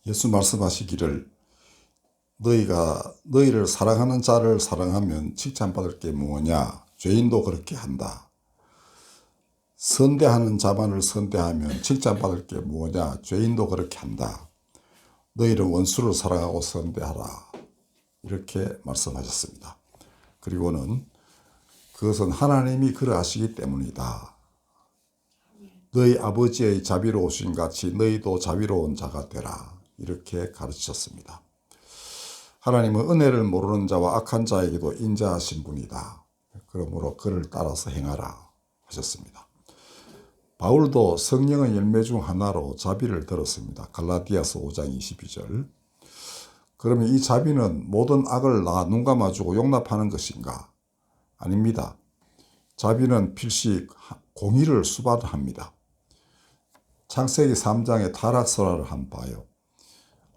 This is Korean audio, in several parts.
예수 말씀하시기를 너희를 사랑하는 자를 사랑하면 칭찬받을 게 무엇이냐? 죄인도 그렇게 한다. 선대하는 자만을 선대하면 칭찬받을 게 무엇이냐? 죄인도 그렇게 한다. 너희는 원수를 사랑하고 선대하라. 이렇게 말씀하셨습니다. 그리고는 그것은 하나님이 그러하시기 때문이다. 너희 아버지의 자비로우신 같이 너희도 자비로운 자가 되라. 이렇게 가르치셨습니다. 하나님은 은혜를 모르는 자와 악한 자에게도 인자하신 분이다. 그러므로 그를 따라서 행하라 하셨습니다. 바울도 성령의 열매 중 하나로 자비를 들었습니다. 갈라디아서 5장 22절. 그러면 이 자비는 모든 악을 눈 감아주고 용납하는 것인가? 아닙니다. 자비는 필시 공의를 수반합니다. 창세기 3장의 타락설화를 한번 봐요.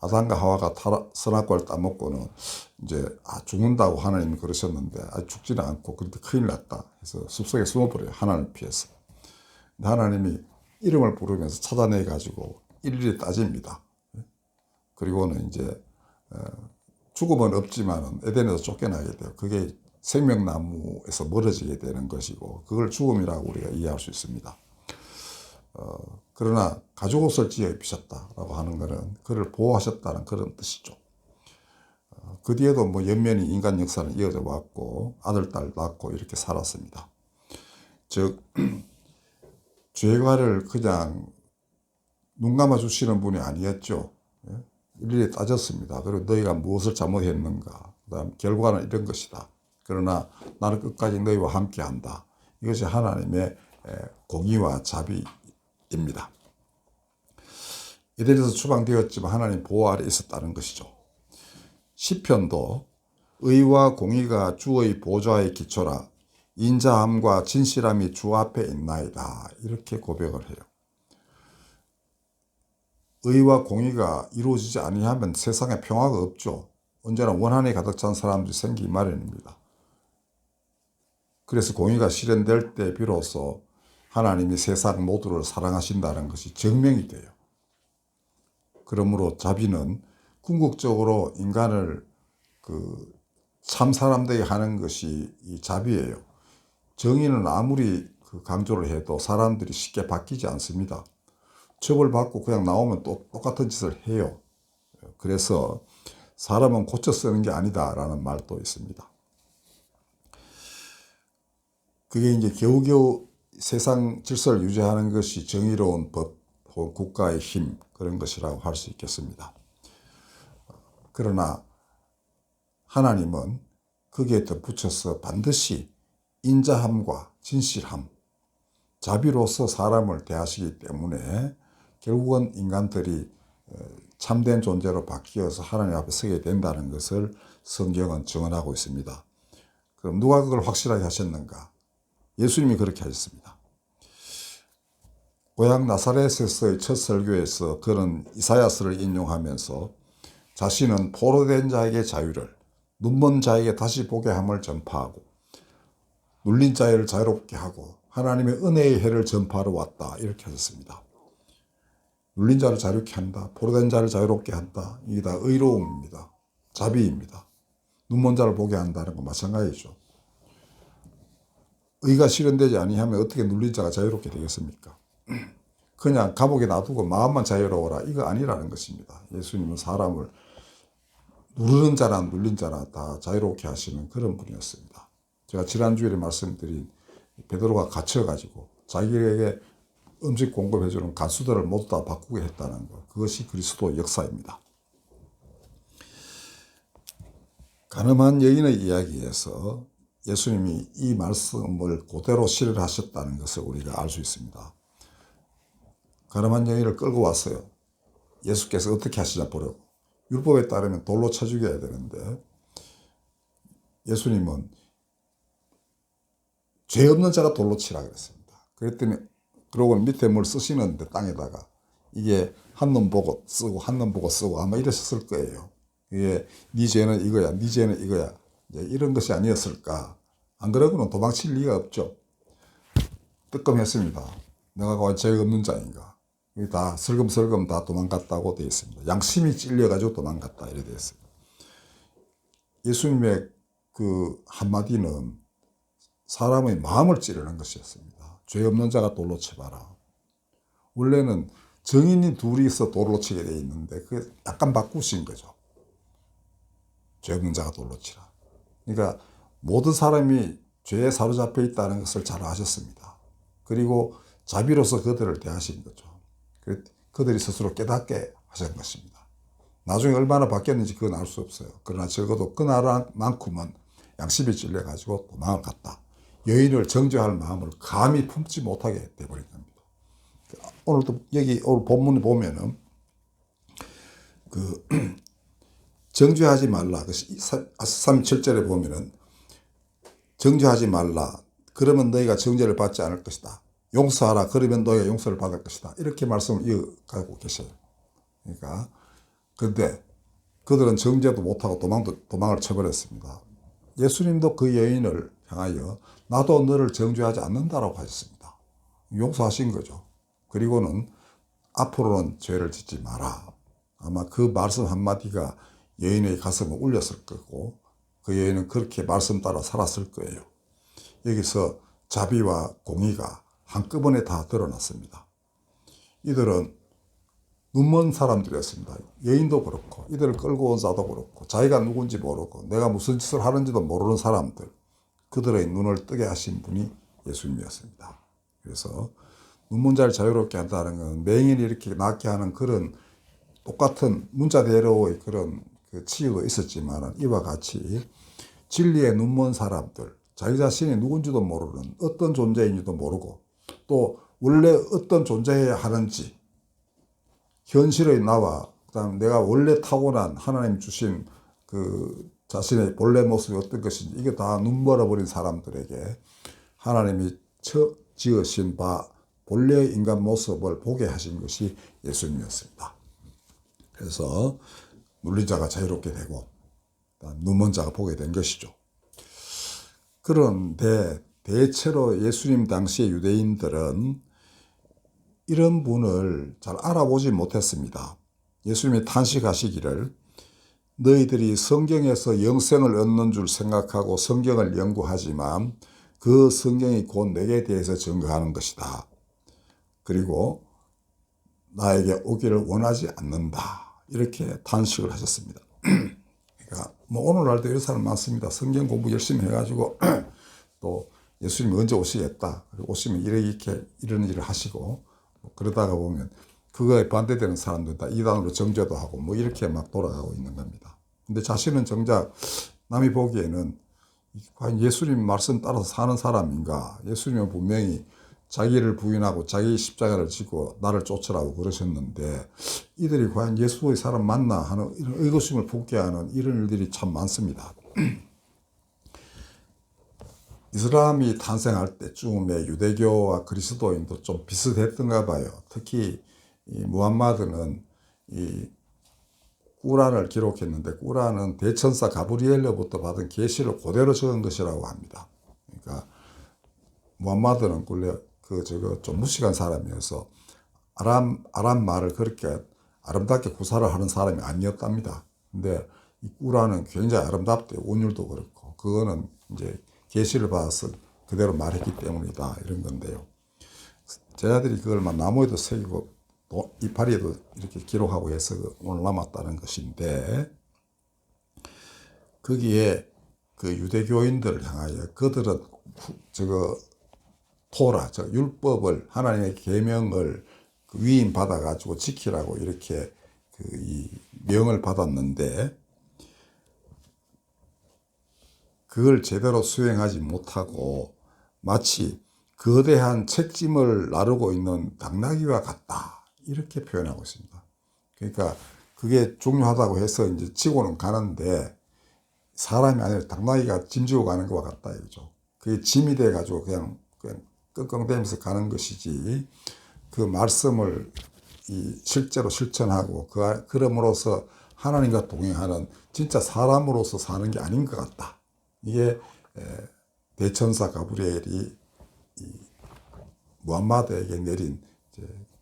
아담과 하와가 선악과를 따먹고는 이제 죽는다고 하나님이 그러셨는데 죽지는 않고 그런데 큰일 났다 해서 숲속에 숨어버려요. 하나님을 피해서. 근데 하나님이 이름을 부르면서 찾아내 가지고 일일이 따집니다. 그리고는 이제 죽음은 없지만 에덴에서 쫓겨나게 돼요. 그게 생명나무에서 멀어지게 되는 것이고 그걸 죽음이라고 우리가 이해할 수 있습니다. 그러나 가죽옷을 지어 입히셨다라고 하는 것은 그를 보호하셨다는 그런 뜻이죠. 그 뒤에도 뭐 연면이 인간 역사는 이어져 왔고 아들, 딸 낳고 이렇게 살았습니다. 즉 죄과를 그냥 눈 감아 주시는 분이 아니었죠. 일일이 따졌습니다. 그리고 너희가 무엇을 잘못했는가? 그다음 결과는 이런 것이다. 그러나 나는 끝까지 너희와 함께한다. 이것이 하나님의 공의와 자비입니다. 에덴에서 추방되었지만 하나님 보호 아래 있었다는 것이죠. 시편도 의와 공의가 주의 보좌의 기초라 인자함과 진실함이 주 앞에 있나이다. 이렇게 고백을 해요. 의와 공의가 이루어지지 아니하면 세상에 평화가 없죠. 언제나 원한이 가득 찬 사람들이 생기기 마련입니다. 그래서 공의가 실현될 때 비로소 하나님이 세상 모두를 사랑하신다는 것이 증명이 돼요. 그러므로 자비는 궁극적으로 인간을 참 사람되게 하는 것이 이 자비예요. 정의는 아무리 강조를 해도 사람들이 쉽게 바뀌지 않습니다. 처벌받고 그냥 나오면 또 똑같은 짓을 해요. 그래서 사람은 고쳐 쓰는 게 아니다라는 말도 있습니다. 그게 이제 겨우겨우 세상 질서를 유지하는 것이 정의로운 법 혹은 국가의 힘 그런 것이라고 할 수 있겠습니다. 그러나 하나님은 거기에 덧붙여서 반드시 인자함과 진실함, 자비로서 사람을 대하시기 때문에 결국은 인간들이 참된 존재로 바뀌어서 하나님 앞에 서게 된다는 것을 성경은 증언하고 있습니다. 그럼 누가 그걸 확실하게 하셨는가? 예수님이 그렇게 하셨습니다. 고향 나사렛에서의 첫 설교에서 그는 이사야서를 인용하면서 자신은 포로된 자에게 자유를, 눈먼 자에게 다시 보게 함을 전파하고 눌린 자를 자유롭게 하고 하나님의 은혜의 해를 전파하러 왔다. 이렇게 하셨습니다. 눌린 자를 자유롭게 한다. 포로된 자를 자유롭게 한다. 이게 다 의로움입니다. 자비입니다. 눈먼 자를 보게 한다는 건 마찬가지죠. 의가 실현되지 아니하면 어떻게 눌린 자가 자유롭게 되겠습니까? 그냥 감옥에 놔두고 마음만 자유로워라. 이거 아니라는 것입니다. 예수님은 사람을 누르는 자나 눌린 자나 다 자유롭게 하시는 그런 분이었습니다. 제가 지난주에 말씀드린 베드로가 갇혀가지고 자기에게 음식 공급해주는 간수들을 모두 다 바꾸게 했다는 것. 그것이 그리스도의 역사입니다. 가늠한 여인의 이야기에서 예수님이 이 말씀을 그대로 실현하셨다는 것을 우리가 알 수 있습니다. 가늠한 여인을 끌고 왔어요. 예수께서 어떻게 하시냐 보려고. 율법에 따르면 돌로 쳐 죽여야 되는데 예수님은 죄 없는 자가 돌로 치라 그랬습니다. 그랬더니 그러고 밑에 뭘 쓰시는데 땅에다가 이게 한 놈 보고 쓰고 한 놈 보고 쓰고 아마 이러셨을 거예요. 이게 네 죄는 이거야, 네 죄는 이거야. 이런 것이 아니었을까. 안 그러고는 도망칠 리가 없죠. 뜨끔했습니다. 내가 과연 죄가 없는 자인가. 다 슬금슬금 다 도망갔다고 되어 있습니다. 양심이 찔려가지고 도망갔다 이래 되어 있어요. 예수님의 그 한마디는 사람의 마음을 찌르는 것이었습니다. 죄 없는 자가 돌로 쳐봐라. 원래는 정인이 둘이서 돌로 치게 되어 있는데 그 약간 바꾸신 거죠. 죄 없는 자가 돌로 치라. 그러니까 모든 사람이 죄에 사로잡혀 있다는 것을 잘 아셨습니다. 그리고 자비로서 그들을 대하신 거죠. 그들이 스스로 깨닫게 하신 것입니다. 나중에 얼마나 바뀌었는지 그건 알 수 없어요. 그러나 적어도 그날만큼은 양심이 찔려가지고 도망을 갔다. 여인을 정죄할 마음을 감히 품지 못하게 돼버린 겁니다. 오늘도 오늘 본문에 보면은 그 정죄하지 말라. 37절에 보면은 정죄하지 말라. 그러면 너희가 정죄를 받지 않을 것이다. 용서하라. 그러면 너희가 용서를 받을 것이다. 이렇게 말씀을 이어가고 계셔요. 그러니까 그런데 그들은 정죄도 못하고 도망을 쳐버렸습니다. 예수님도 그 여인을 향하여 나도 너를 정죄하지 않는다라고 하셨습니다. 용서하신 거죠. 그리고는 앞으로는 죄를 짓지 마라. 아마 그 말씀 한마디가 여인의 가슴을 울렸을 거고 그 여인은 그렇게 말씀 따라 살았을 거예요. 여기서 자비와 공의가 한꺼번에 다 드러났습니다. 이들은 눈먼 사람들이었습니다. 여인도 그렇고 이들을 끌고 온 자도 그렇고 자기가 누군지 모르고 내가 무슨 짓을 하는지도 모르는 사람들, 그들의 눈을 뜨게 하신 분이 예수님이었습니다. 그래서 눈먼 자를 자유롭게 한다는 건 맹인이 이렇게 낫게 하는 그런 똑같은 문자대로의 그런 그 치유도 있었지만 이와 같이 진리의 눈먼 사람들, 자기 자신이 누군지도 모르는 어떤 존재인지도 모르고 또 원래 어떤 존재해야 하는지 현실의 나와 그다음 내가 원래 타고난 하나님 주신 그 자신의 본래 모습이 어떤 것인지 이게 다 눈멀어버린 사람들에게 하나님이 지으신 바 본래의 인간 모습을 보게 하신 것이 예수님이었습니다. 그래서 눌린 자가 자유롭게 되고 눈먼 자가 보게 된 것이죠. 그런데 대체로 예수님 당시의 유대인들은 이런 분을 잘 알아보지 못했습니다. 예수님이 탄식하시기를 너희들이 성경에서 영생을 얻는 줄 생각하고 성경을 연구하지만 그 성경이 곧 내게 대해서 증거하는 것이다. 그리고 나에게 오기를 원하지 않는다. 이렇게 탄식을 하셨습니다. 그러니까 뭐 오늘날도 이런 사람 많습니다. 성경 공부 열심히 해가지고 또 예수님이 언제 오시겠다. 오시면 이렇게 이런 일을 하시고 그러다가 보면 그거에 반대되는 사람들 다 이단으로 정죄도 하고 뭐 이렇게 막 돌아가고 있는 겁니다. 근데 자신은 정작 남이 보기에는 과연 예수님 말씀 따라서 사는 사람인가? 예수님은 분명히 자기를 부인하고 자기 십자가를 지고 나를 쫓으라고 그러셨는데 이들이 과연 예수의 사람 맞나 하는 이런 의구심을 품게 하는 이런 일들이 참 많습니다. 이슬람이 탄생할 때쯤에 유대교와 그리스도인도 좀 비슷했던가 봐요. 특히 이 무함마드는 이 꾸란을 기록했는데 꾸란은 대천사 가브리엘로부터 받은 계시를 그대로 적은 것이라고 합니다. 그러니까 무함마드는 원래 좀 무식한 사람이어서 아람 말을 그렇게 아름답게 구사를 하는 사람이 아니었답니다. 근데 이 꾸란은 굉장히 아름답대요. 운율도 그렇고 그거는 이제 계시를 받아서 그대로 말했기 때문이다 이런 건데요. 제자들이 그걸 막 나무에도 새기고 이파리에도 이렇게 기록하고 해서 오늘 남았다는 것인데 거기에 그 유대교인들을 향하여 그들은 토라, 율법을 하나님의 계명을 위임 받아 가지고 지키라고 이렇게 이 명을 받았는데 그걸 제대로 수행하지 못하고 마치 거대한 책짐을 나르고 있는 당나귀와 같다 이렇게 표현하고 있습니다. 그러니까 그게 중요하다고 해서 이제 지고는 가는데 사람이 아니라 당나귀가 짐 지고 가는 것과 같다 이거죠. 그게 짐이 돼 가지고 그냥 끙끙대면서 가는 것이지 그 말씀을 실제로 실천하고 그럼으로써 하나님과 동행하는 진짜 사람으로서 사는 게 아닌 것 같다. 이게 대천사 가브리엘이 무함마드에게 내린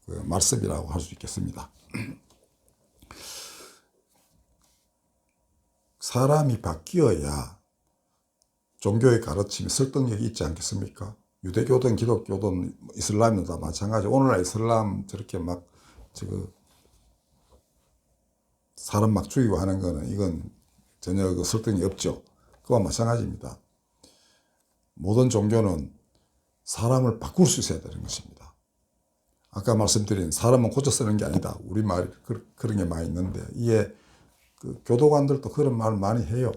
그 말씀이라고 할 수 있겠습니다. 사람이 바뀌어야 종교의 가르침이 설득력이 있지 않겠습니까? 유대교든 기독교든 이슬람이든 다 마찬가지. 오늘날 이슬람 저렇게 막 사람 막 죽이고 하는 거는 이건 전혀 그 설득이 없죠. 그와 마찬가지입니다. 모든 종교는 사람을 바꿀 수 있어야 되는 것입니다. 아까 말씀드린 사람은 고쳐 쓰는 게 아니다. 우리말 그런 게 많이 있는데 이게 그 교도관들도 그런 말 많이 해요.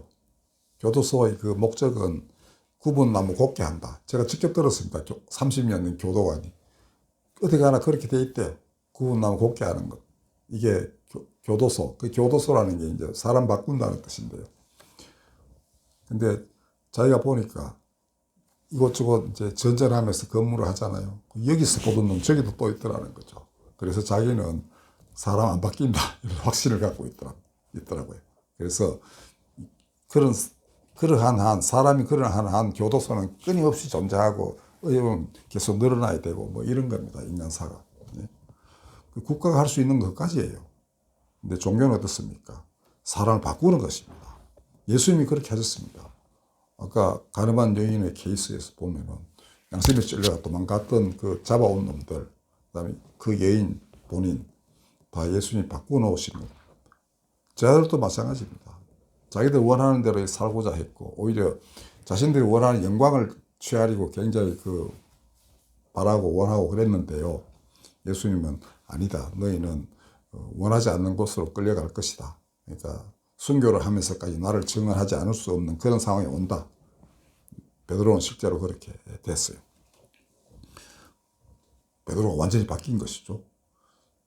교도소의 그 목적은 구분나무 곱게 한다. 제가 직접 들었습니다. 30년 된 교도관이. 어디 가나 그렇게 돼 있대요. 구분나무 곱게 하는 것. 이게 교도소. 그 교도소라는 게 이제 사람 바꾼다는 뜻인데요. 근데 자기가 보니까 이곳저곳 이제 전전하면서 근무를 하잖아요. 여기서 보던 놈 저기도 또 있더라는 거죠. 그래서 자기는 사람 안 바뀐다. 이런 확신을 갖고 있더라고요. 그래서 사람이 그러한 한 교도소는 끊임없이 존재하고 계속 늘어나야 되고 뭐 이런 겁니다. 인간사가. 네. 국가가 할 수 있는 것까지예요. 근데 종교는 어떻습니까? 사람을 바꾸는 것입니다. 예수님이 그렇게 하셨습니다. 아까 가늠한 여인의 케이스에서 보면은 양심에 찔려가 도망갔던 그 잡아온 놈들, 그다음에 그 여인 본인 다 예수님이 바꾸어 놓으신 것. 저들도 마찬가지입니다. 자기들 원하는 대로 살고자 했고 오히려 자신들이 원하는 영광을 취하려고 굉장히 바라고 원하고 그랬는데요. 예수님은 아니다. 너희는 원하지 않는 곳으로 끌려갈 것이다. 그러니까 순교를 하면서까지 나를 증언하지 않을 수 없는 그런 상황이 온다. 베드로는 실제로 그렇게 됐어요. 베드로가 완전히 바뀐 것이죠.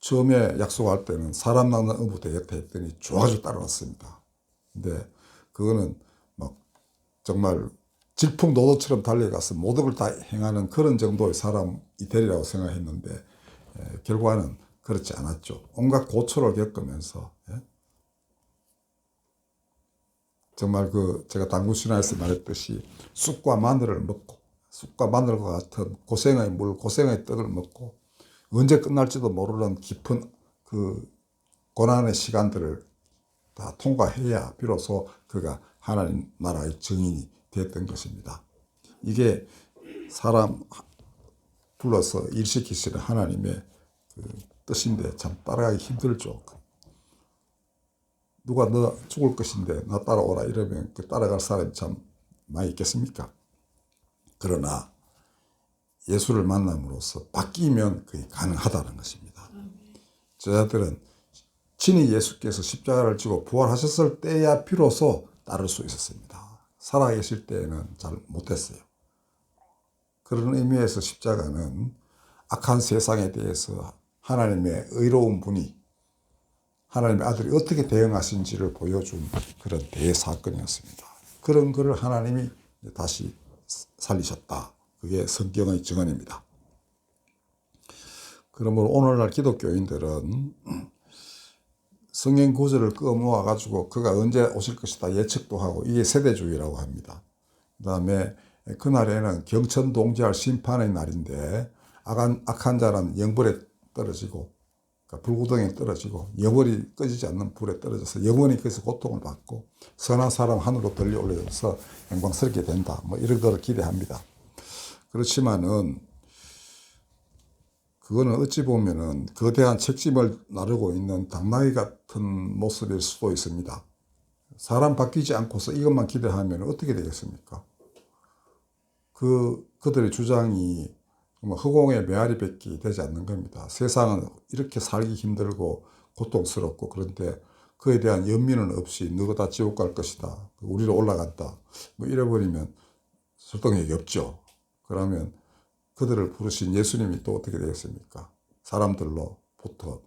처음에 약속할 때는 사람 낳는 어부 되겠다 했더니 좋아가지고 따라왔습니다. 근데 그거는 막 정말 질풍노도처럼 달려가서 모든 걸 다 행하는 그런 정도의 사람이 되리라고 생각했는데 결과는 그렇지 않았죠. 온갖 고초를 겪으면서 정말 제가 당군 신화에서 말했듯이 쑥과 마늘을 먹고 쑥과 마늘과 같은 고생의 물, 고생의 떡을 먹고 언제 끝날지도 모르는 깊은 고난의 시간들을 다 통과해야 비로소 그가 하나님 나라의 증인이 됐던 것입니다. 이게 사람 불러서 일시키시는 하나님의 뜻인데 참 따라가기 힘들죠. 누가 너 죽을 것인데 나 따라오라 이러면 따라갈 사람이 참 많이 있겠습니까? 그러나 예수를 만남으로써 바뀌면 그게 가능하다는 것입니다. 저자들은 친히 예수께서 십자가를 지고 부활하셨을 때야 비로소 따를 수 있었습니다. 살아계실 때에는 잘 못했어요. 그런 의미에서 십자가는 악한 세상에 대해서 하나님의 의로운 분이 하나님의 아들이 어떻게 대응하신지를 보여준 그런 대사건이었습니다. 그런 것을 하나님이 다시 살리셨다. 그게 성경의 증언입니다. 그러므로 오늘날 기독교인들은 성경 구절을 끌어모아 가지고 그가 언제 오실 것이다 예측도 하고 이게 세대주의라고 합니다. 그 다음에 그날에는 경천동지할 심판의 날인데 악한 자는 영벌에 떨어지고 그러니까 불구덩이에 떨어지고 영원히 꺼지지 않는 불에 떨어져서 영원히 거기서 고통을 받고 선한 사람 하늘로 들려 올려져서 영광스럽게 된다. 뭐 이런 거를 기대합니다. 그렇지만은 그거는 어찌 보면은 거대한 책임을 나르고 있는 당나귀 같은 모습일 수도 있습니다. 사람 바뀌지 않고서 이것만 기대하면 어떻게 되겠습니까? 그들의 주장이 허공의 메아리밖에 되지 않는 겁니다. 세상은 이렇게 살기 힘들고 고통스럽고 그런데 그에 대한 연민은 없이 너가 다 지옥 갈 것이다. 우리로 올라간다. 뭐 이래버리면 설득력이 없죠. 그러면 그들을 부르신 예수님이 또 어떻게 되겠습니까? 사람들로부터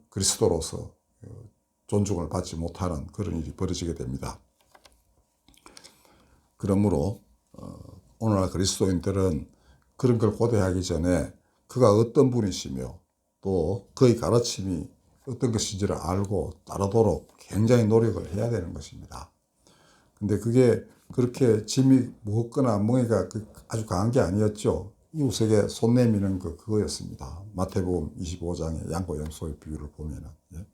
그리스도로서 존중을 받지 못하는 그런 일이 벌어지게 됩니다. 그러므로 오늘날 그리스도인들은 그런 걸 고대하기 전에 그가 어떤 분이시며 또 그의 가르침이 어떤 것인지를 알고 따르도록 굉장히 노력을 해야 되는 것입니다. 근데 그게 그렇게 짐이 무겁거나 멍에가 아주 강한 게 아니었죠. 이웃에게 손 내미는 그거였습니다. 마태복음 25장의 양과 염소의 비유를 보면은. 예.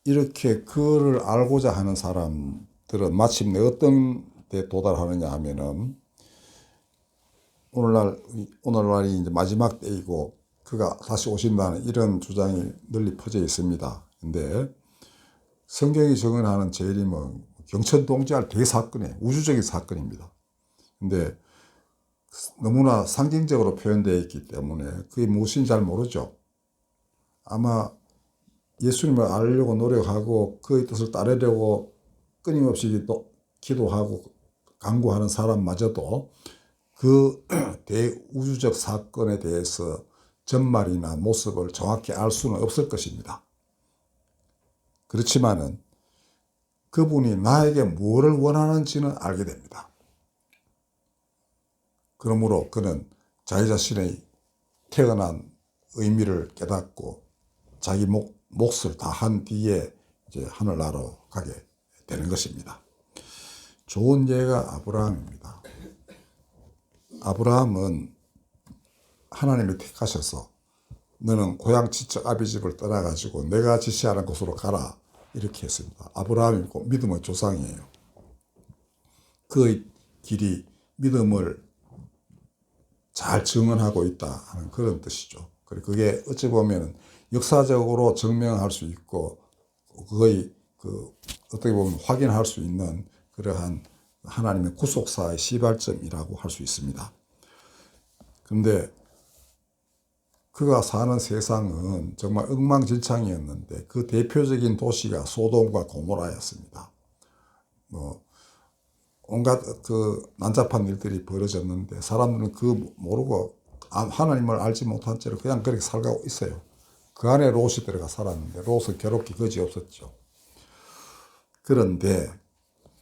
이렇게 그를 알고자 하는 사람들은 마침내 어떤 데 도달하느냐 하면은 오늘날이 이제 마지막 때이고 그가 다시 오신다는 이런 주장이 널리 퍼져 있습니다. 근데 성경이 증언하는 재림은 경천동지할 대사건이에요. 우주적인 사건입니다. 근데 너무나 상징적으로 표현되어 있기 때문에 그게 무엇인지 잘 모르죠. 아마 예수님을 알려고 노력하고 그의 뜻을 따르려고 끊임없이 기도하고 간구하는 사람마저도 그 대우주적 사건에 대해서 전말이나 모습을 정확히 알 수는 없을 것입니다. 그렇지만은 그분이 나에게 무엇을 원하는지는 알게 됩니다. 그러므로 그는 자기 자신의 태어난 의미를 깨닫고 자기 몫을 다 한 뒤에 이제 하늘나라로 가게 되는 것입니다. 좋은 예가 아브라함입니다. 아브라함은 하나님이 택하셔서 너는 고향 지척 아비 집을 떠나가지고 내가 지시하는 곳으로 가라 이렇게 했습니다. 아브라함이 믿음의 조상이에요. 그의 길이 믿음을 잘 증언하고 있다 하는 그런 뜻이죠. 그리고 그게 어찌 보면 역사적으로 증명할 수 있고 거의 어떻게 보면 확인할 수 있는 그러한 하나님의 구속사의 시발점이라고 할 수 있습니다. 그런데 그가 사는 세상은 정말 엉망진창이었는데 그 대표적인 도시가 소돔과 고모라였습니다. 온갖 난잡한 일들이 벌어졌는데 사람들은 모르고 하나님을 알지 못한 채로 그냥 그렇게 살고 있어요. 그 안에 롯이 들어가 살았는데 롯은 괴롭기 그지없었죠. 그런데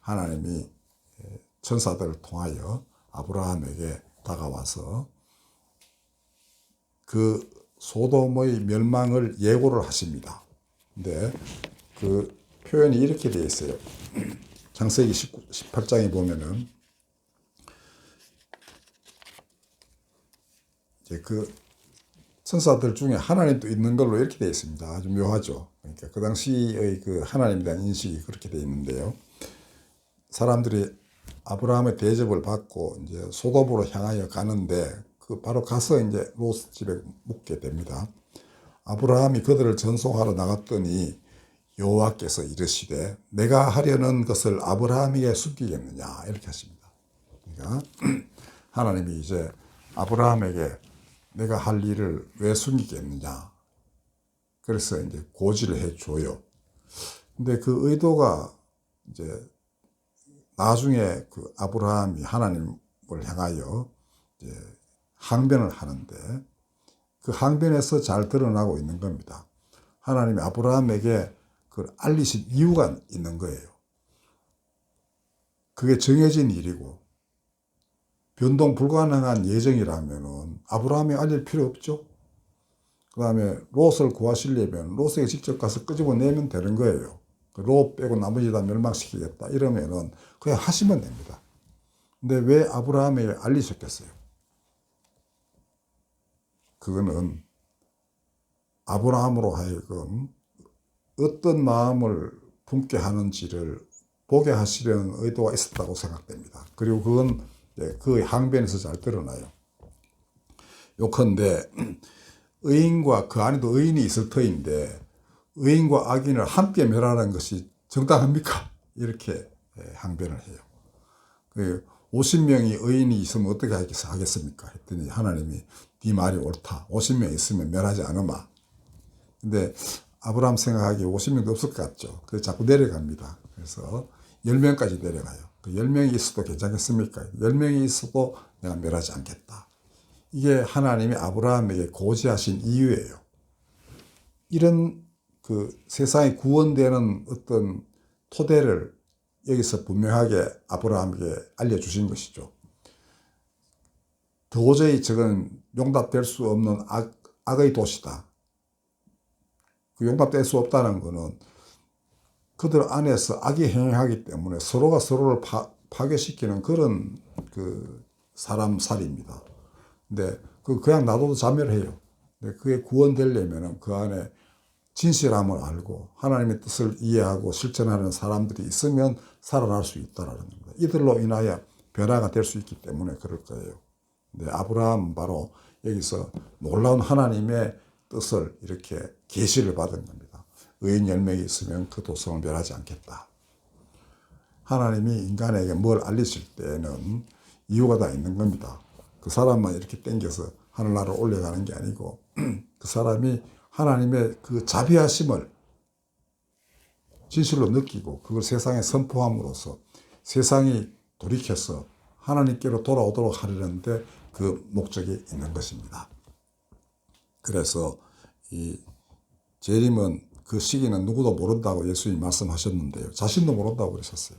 하나님이 천사들을 통하여 아브라함에게 다가와서 그 소돔의 멸망을 예고를 하십니다. 근데 그 표현이 이렇게 되어 있어요. 창세기 18장에 보면은 이제 그 천사들 중에 하나님도 있는 걸로 이렇게 되어 있습니다. 아주 묘하죠. 그러니까 그 당시의 그 하나님에 대한 인식이 그렇게 되어 있는데요. 사람들이 아브라함의 대접을 받고 이제 소돔으로 향하여 가는데 바로 가서 이제 롯 집에 묵게 됩니다. 아브라함이 그들을 전송하러 나갔더니 여호와께서 이르시되 내가 하려는 것을 아브라함에게 숨기겠느냐 이렇게 하십니다. 그러니까 하나님이 이제 아브라함에게 내가 할 일을 왜 숨기겠느냐. 그래서 이제 고지를 해줘요. 근데 그 의도가 이제 나중에 그 아브라함이 하나님을 향하여 이제 항변을 하는데 그 항변에서 잘 드러나고 있는 겁니다. 하나님이 아브라함에게 그걸 알리신 이유가 있는 거예요. 그게 정해진 일이고 변동 불가능한 예정이라면은 아브라함이 알릴 필요 없죠. 그 다음에 롯을 구하시려면 롯에게 직접 가서 끄집어내면 되는 거예요. 롯 빼고 나머지 다 멸망시키겠다 이러면은 그냥 하시면 됩니다. 근데 왜 아브라함에게 알리셨겠어요? 그거는 아브라함으로 하여금 어떤 마음을 품게 하는지를 보게 하시려는 의도가 있었다고 생각됩니다. 그리고 그건 그 항변에서 잘 드러나요. 요컨대 의인과 그 안에도 의인이 있을 터인데 의인과 악인을 함께 멸하는 것이 정당합니까? 이렇게 항변을 해요. 50명이 의인이 있으면 어떻게 하겠습니까? 했더니 하나님이 네 말이 옳다. 50명 있으면 멸하지 않으마. 근데 아브라함 생각하기에 50명도 없을 것 같죠. 그래서 자꾸 내려갑니다. 그래서 10명까지 내려가요. 10명이 있어도 괜찮겠습니까? 10명이 있어도 내가 멸하지 않겠다. 이게 하나님이 아브라함에게 고지하신 이유예요. 이런 세상이 구원되는 어떤 토대를 여기서 분명하게 아브라함에게 알려주신 것이죠. 도저히 저건 용납될 수 없는 악의 도시다. 용납될 수 없다는 것은 그들 안에서 악이 행하기 때문에 서로가 서로를 파괴시키는 그런 사람 살이입니다. 근데 그냥 놔둬도 자멸해요. 근데 그게 구원되려면 그 안에 진실함을 알고 하나님의 뜻을 이해하고 실천하는 사람들이 있으면 살아날 수 있다라는 겁니다. 이들로 인하여 변화가 될 수 있기 때문에 그럴 거예요. 근데 아브라함은 바로 여기서 놀라운 하나님의 뜻을 이렇게 계시를 받은 겁니다. 의인 10명이 있으면 그 도성을 멸하지 않겠다. 하나님이 인간에게 뭘 알리실 때에는 이유가 다 있는 겁니다. 그 사람만 이렇게 땡겨서 하늘나라로 올려가는 게 아니고 그 사람이 하나님의 그 자비하심을 진실로 느끼고 그걸 세상에 선포함으로써 세상이 돌이켜서 하나님께로 돌아오도록 하려는데 그 목적이 있는 것입니다. 그래서 이 재림은 그 시기는 누구도 모른다고 예수님이 말씀하셨는데요. 자신도 모른다고 그러셨어요.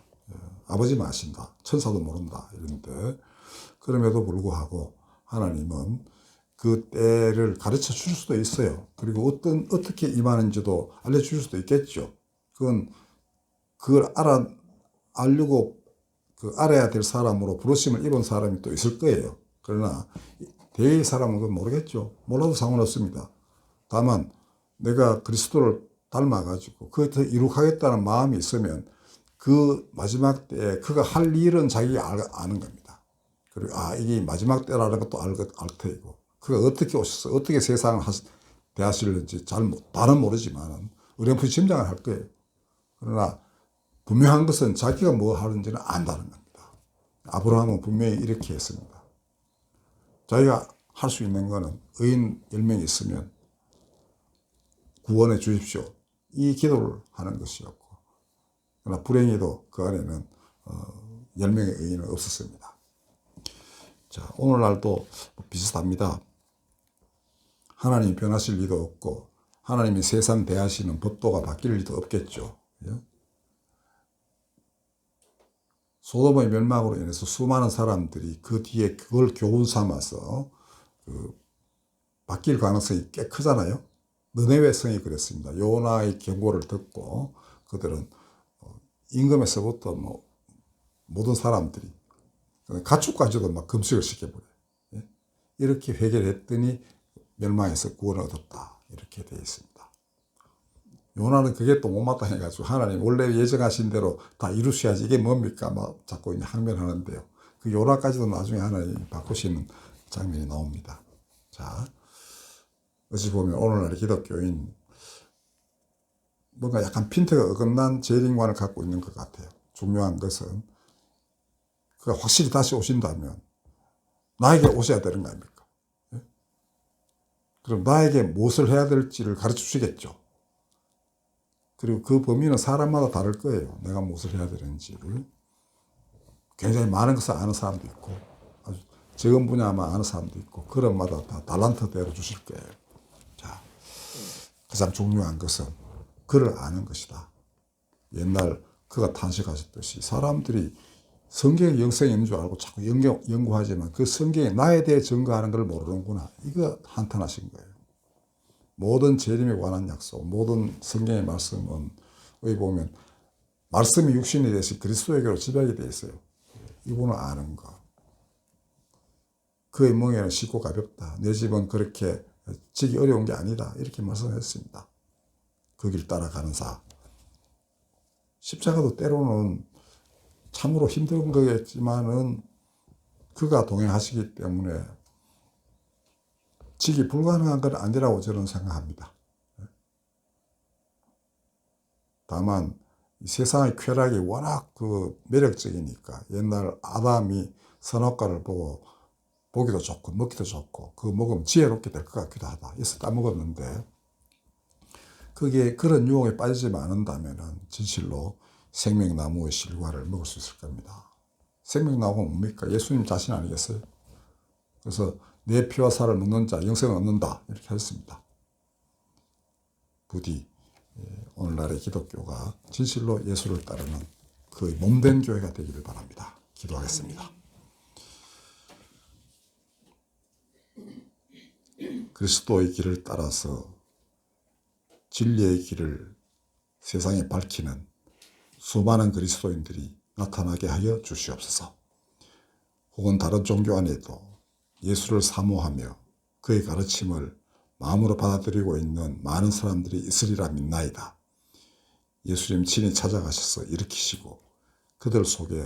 아버지만 아신다. 천사도 모른다. 이런데 그럼에도 불구하고 하나님은 그 때를 가르쳐 줄 수도 있어요. 그리고 어떻게 임하는지도 알려줄 수도 있겠죠. 그걸 알려고 알아야 될 사람으로 부르심을 입은 사람이 또 있을 거예요. 그러나 대의 사람은 그건 모르겠죠. 몰라도 상관없습니다. 다만 내가 그리스도를 닮아가지고 그것을 이룩하겠다는 마음이 있으면 그 마지막 때에 그가 할 일은 자기가 아는 겁니다. 그리고 이게 마지막 때라는 것도 알 테이고 그가 어떻게 오셔서 어떻게 세상을 대하시는지 다는 모르지만 어렴풋이 짐작을 할 거예요. 그러나 분명한 것은 자기가 뭐 하는지는 안다는 겁니다. 아브라함은 분명히 이렇게 했습니다. 자기가 할 수 있는 거는 의인 10명이 있으면 구원해 주십시오. 이 기도를 하는 것이었고 그러나 불행히도 그 안에는 10명의 의인은 없었습니다. 자, 오늘날도 비슷합니다. 하나님이 변하실 리도 없고 하나님이 세상 대하시는 법도가 바뀔 리도 없겠죠. 소돔의 멸망으로 인해서 수많은 사람들이 그 뒤에 그걸 교훈 삼아서 바뀔 가능성이 꽤 크잖아요. 느네웨 성이 그랬습니다. 요나의 경고를 듣고 그들은 임금에서부터 모든 사람들이 가축까지도 막 금식을 시켜버려요. 이렇게 회개했더니 멸망에서 구원을 얻었다. 이렇게 되어 있습니다. 요나는 그게 또 못마땅해가지고 하나님 원래 예정하신 대로 다 이루셔야지 이게 뭡니까? 막 자꾸 항변하는데요. 그 요나까지도 나중에 하나님이 바꾸시는 장면이 나옵니다. 자, 어찌 보면 오늘날의 기독교인 뭔가 약간 핀트가 어긋난 재림관을 갖고 있는 것 같아요. 중요한 것은 그가 확실히 다시 오신다면 나에게 오셔야 되는 거 아닙니까? 그럼 나에게 무엇을 해야 될지를 가르쳐 주시겠죠. 그리고 그 범위는 사람마다 다를 거예요. 내가 무엇을 해야 되는지를. 굉장히 많은 것을 아는 사람도 있고 아주 적은 분야만 아는 사람도 있고 그런 마다 다 달란트대로 주실 거예요. 자, 가장 중요한 것은 그를 아는 것이다. 옛날 그가 탄식하셨듯이 사람들이 성경에 영성이 있는 줄 알고 자꾸 연구하지만 그 성경에 나에 대해 증거하는 걸 모르는구나. 이거 한탄하신 거예요. 모든 재림에 관한 약속, 모든 성경의 말씀은 여기 보면 말씀이 육신이 되시 그리스도에게로 집약이 되어 있어요. 이분을 아는 거. 그의 멍에는 쉽고 가볍다. 내 집은 그렇게 지기 어려운 게 아니다. 이렇게 말씀했습니다. 그 길 따라가는 자. 십자가도 때로는 참으로 힘든 거겠지만은 그가 동행하시기 때문에 지기 불가능한 건 아니라고 저는 생각합니다. 다만 이 세상의 쾌락이 워낙 매력적이니까 옛날 아담이 선악과를 보고 보기도 좋고 먹기도 좋고 그거 먹으면 지혜롭게 될 것 같기도 하다. 그래서 따먹었는데 그게 그런 유혹에 빠지지만 않는다면 진실로 생명나무의 실과를 먹을 수 있을 겁니다. 생명나무가 뭡니까? 예수님 자신 아니겠어요? 그래서 내 피와 살을 먹는 자 영생을 얻는다 이렇게 하셨습니다. 부디 오늘날의 기독교가 진실로 예수를 따르는 그 몸된 교회가 되기를 바랍니다. 기도하겠습니다. 그리스도의 길을 따라서 진리의 길을 세상에 밝히는 수많은 그리스도인들이 나타나게 하여 주시옵소서. 혹은 다른 종교 안에도 예수를 사모하며 그의 가르침을 마음으로 받아들이고 있는 많은 사람들이 있으리라 믿나이다. 예수님 친히 찾아가셔서 일으키시고 그들 속에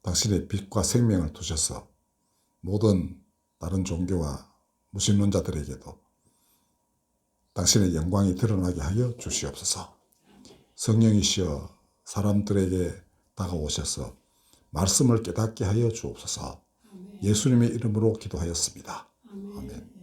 당신의 빛과 생명을 두셔서 모든 다른 종교와 무신론자들에게도 당신의 영광이 드러나게 하여 주시옵소서. 성령이시여 사람들에게 다가오셔서 말씀을 깨닫게 하여 주옵소서. 예수님의 이름으로 기도하였습니다. 아멘.